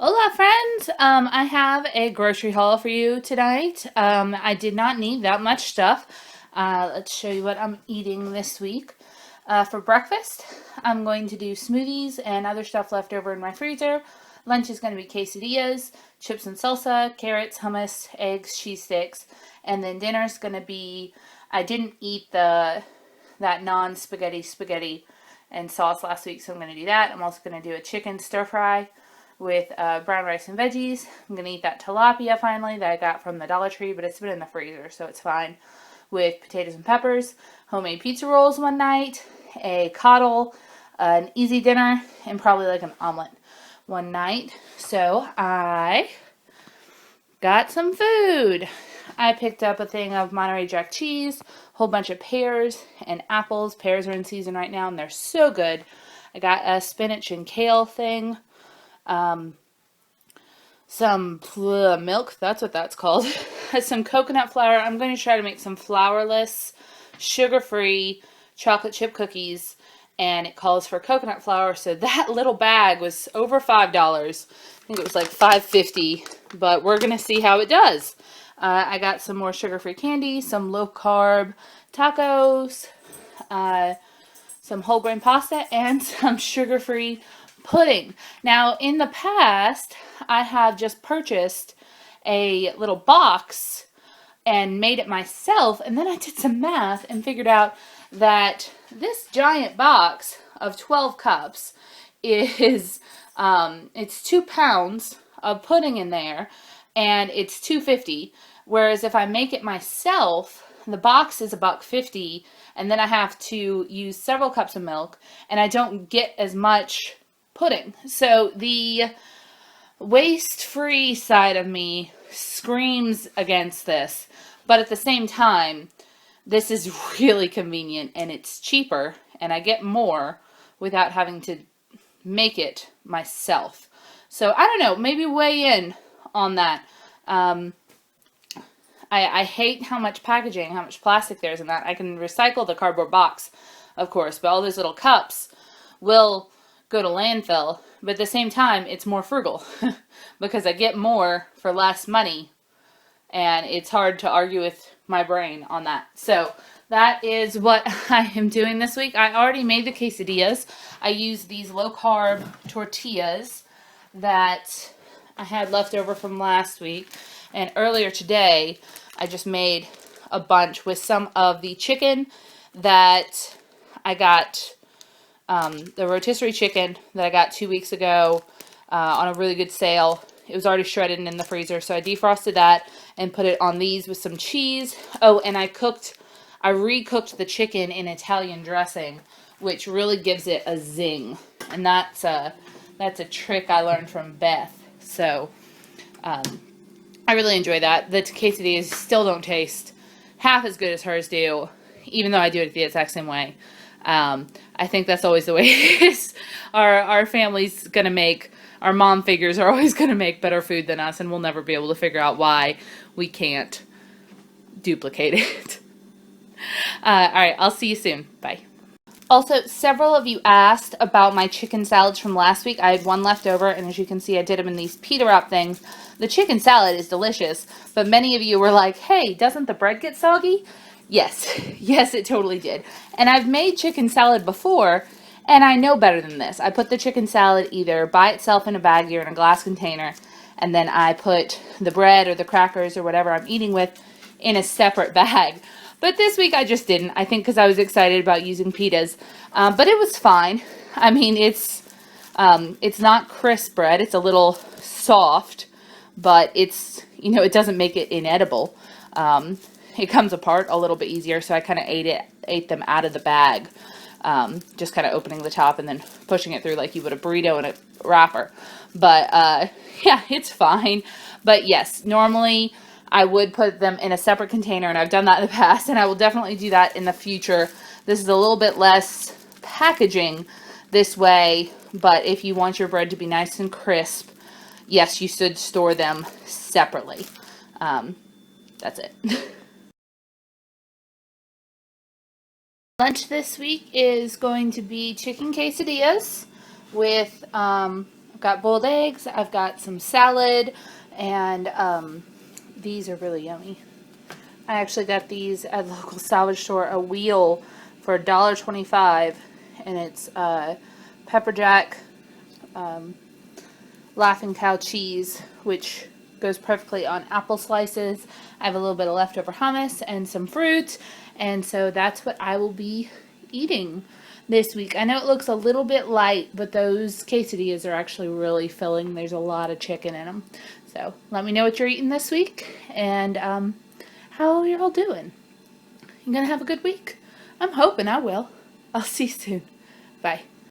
Hola, friends. I have a grocery haul for you tonight. I did not need that much stuff. Let's show you what I'm eating this week. For breakfast, I'm going to do smoothies and other stuff left over in my freezer. Lunch is going to be quesadillas, chips and salsa, carrots, hummus, eggs, cheese sticks. And then dinner is going to be, I didn't eat that spaghetti and sauce last week, so I'm going to do that. I'm also going to do a chicken stir fry with brown rice and veggies. I'm going to eat that tilapia finally that I got from the Dollar Tree, but it's been in the freezer, so it's fine. With potatoes and peppers, homemade pizza rolls one night, a coddle, an easy dinner, and probably like an omelet one night. So I got some food. I picked up a thing of Monterey Jack cheese, a whole bunch of pears and apples. Pears are in season right now, and they're so good. I got a spinach and kale thing. Some milk, that's what that's called. Some coconut flour. I'm going to try to make some flourless, sugar-free chocolate chip cookies, and it calls for coconut flour, so that little bag was over $5. I think it was like $5.50, but we're going to see how it does. I got some more sugar-free candy, some low-carb tacos, some whole grain pasta, and some sugar-free pudding. Now, in the past, I have just purchased a little box and made it myself, and then I did some math and figured out that this giant box of 12 cups is it's 2 pounds of pudding in there, and it's $2.50. Whereas if I make it myself, the box is $1.50, and then I have to use several cups of milk, and I don't get as much pudding. So the waste-free side of me screams against this, but at the same time, this is really convenient, and it's cheaper, and I get more without having to make it myself. So I don't know, maybe weigh in on that. I hate how much packaging, how much plastic there's in that. I can recycle the cardboard box, of course, but all those little cups will go to landfill. But at the same time, it's more frugal because I get more for less money, and it's hard to argue with my brain on that. So that is what I am doing this week. I already made the quesadillas. I used these low-carb tortillas that I had left over from last week. And earlier today, I just made a bunch with some of the chicken that I got, the rotisserie chicken that I got 2 weeks ago on a really good sale. It was already shredded and in the freezer, so I defrosted that and put it on these with some cheese. Oh, and I recooked the chicken in Italian dressing, which really gives it a zing. And that's a trick I learned from Beth. So, I really enjoy that. The quesadillas still don't taste half as good as hers do, even though I do it the exact same way. I think that's always the way it is. Our family's gonna make, our mom figures are always gonna make better food than us, and we'll never be able to figure out why we can't duplicate it. Alright, I'll see you soon. Bye. Also, several of you asked about my chicken salads from last week. I had one left over, and as you can see, I did them in these pita wrap things. The chicken salad is delicious, but many of you were like, hey, doesn't the bread get soggy? Yes. Yes, it totally did. And I've made chicken salad before, and I know better than this. I put the chicken salad either by itself in a baggie or in a glass container, and then I put the bread or the crackers or whatever I'm eating with in a separate bag. But this week I just didn't. I think because I was excited about using pitas. But it was fine. I mean, it's not crisp bread. It's a little soft, but it's, it doesn't make it inedible. It comes apart a little bit easier, so I kind of ate them out of the bag. Just kind of opening the top and then pushing it through like you would a burrito in a wrapper. But yeah, it's fine. But yes, normally I would put them in a separate container, and I've done that in the past, and I will definitely do that in the future. This is a little bit less packaging this way, but if you want your bread to be nice and crisp, yes, you should store them separately. That's it. Lunch this week is going to be chicken quesadillas with, of got boiled eggs, I've got some salad, and these are really yummy. I actually got these at the local salvage store, a wheel for $1.25, and it's pepper jack, Laughing Cow cheese, which goes perfectly on apple slices. I have a little bit of leftover hummus and some fruit, and so that's what I will be eating this week. I know it looks a little bit light, but those quesadillas are actually really filling. There's a lot of chicken in them. So let me know what you're eating this week, and how you're all doing. You gonna have a good week? I'm hoping I will. I'll see you soon. Bye.